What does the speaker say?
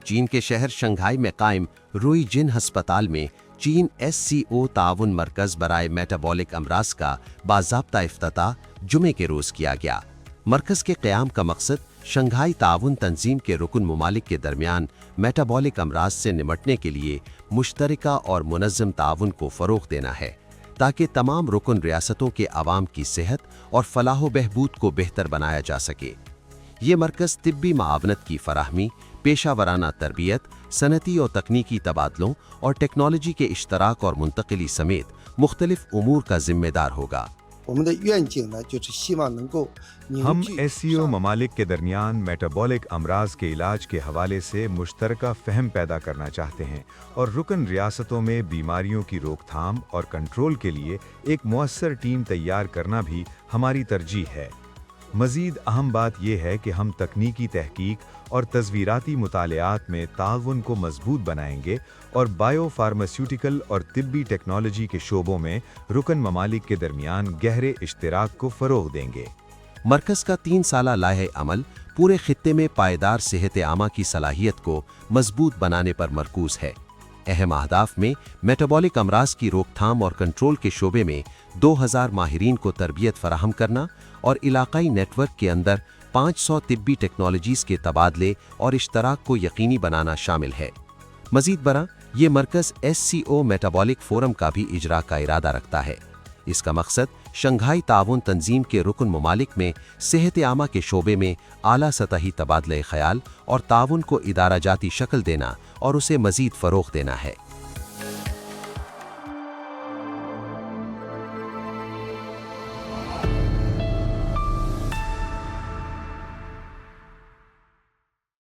चीन के शहर शंघाई में कायम रुई जिन हस्पताल में चीन SCO ताउन मरकज़ बराए मेटाबॉलिक अमराज का बाज़ाब्ता इफ्तिताह जुमे के रोज़ किया गया। मरकज़ के क़याम का मकसद शंघाई ताउन तंजीम के रुकन ममालिक के दरमियान मेटाबॉलिक अमराज से निमटने के लिए मुश्तरका और मुनज़्ज़म ताउन को फ़रोग़ देना है, ताकि तमाम रुकन रियासतों के अवाम की सेहत और फलाह व बहबूद को बेहतर बनाया जा सके। ये मरकज़ तिब्बी मावनत की फराहमी, पेशा वराना तरबियत, सनती और तकनीकी तबादलों और टेक्नोलॉजी के इश्तराक और मुंतकिली समेत मुख्तलिफ उमूर का जिम्मेदार होगा। हम SCO ममालिक के दरमियान मेटाबॉलिक अमराज के इलाज के हवाले से मुश्तरका फ़हम पैदा करना चाहते हैं और रुकन रियासतों में बीमारियों की रोकथाम और कंट्रोल के लिए एक मुअस्सर टीम तैयार करना भी हमारी तरजीह है। मज़ीद अहम बात यह है कि हम तकनीकी तहकीक और तज़वीराती मुतालियात में ताउन को मजबूत बनाएंगे और बायो फार्मास्यूटिकल और तिब्बी टेक्नोलॉजी के शोबों में रुकन ममालिक के दरमियान गहरे इश्तिराक को फ़रोग़ देंगे। मरकज़ का 3 साला लाहे अमल पूरे खित्ते में पायदार सेहत आमा की सलाहियत को मजबूत बनाने पर मरकूज़ है। अहम अहदाफ में मेटाबॉलिक अमराज की रोकथाम और कंट्रोल के शोबे में 2000 माहिरीन को तरबियत फराहम करना और इलाकाई नेटवर्क के अंदर 500 तिब्बी टेक्नोलॉजीज़ के तबादले और इश्तराक को यकीनी बनाना शामिल है। मज़ीद बरा ये मरकज़ SCO मेटाबॉलिक फ़ोरम का भी इजरा का इरादा रखता है। इसका मकसद शंघाई ताउन तंजीम के रुकन ममालिक में सेहत आमा के शोबे में आला सतही तबादले ख़याल और ताउन को इदारा जाती शक्ल देना और उसे मज़ीद फ़रोग़ देना है।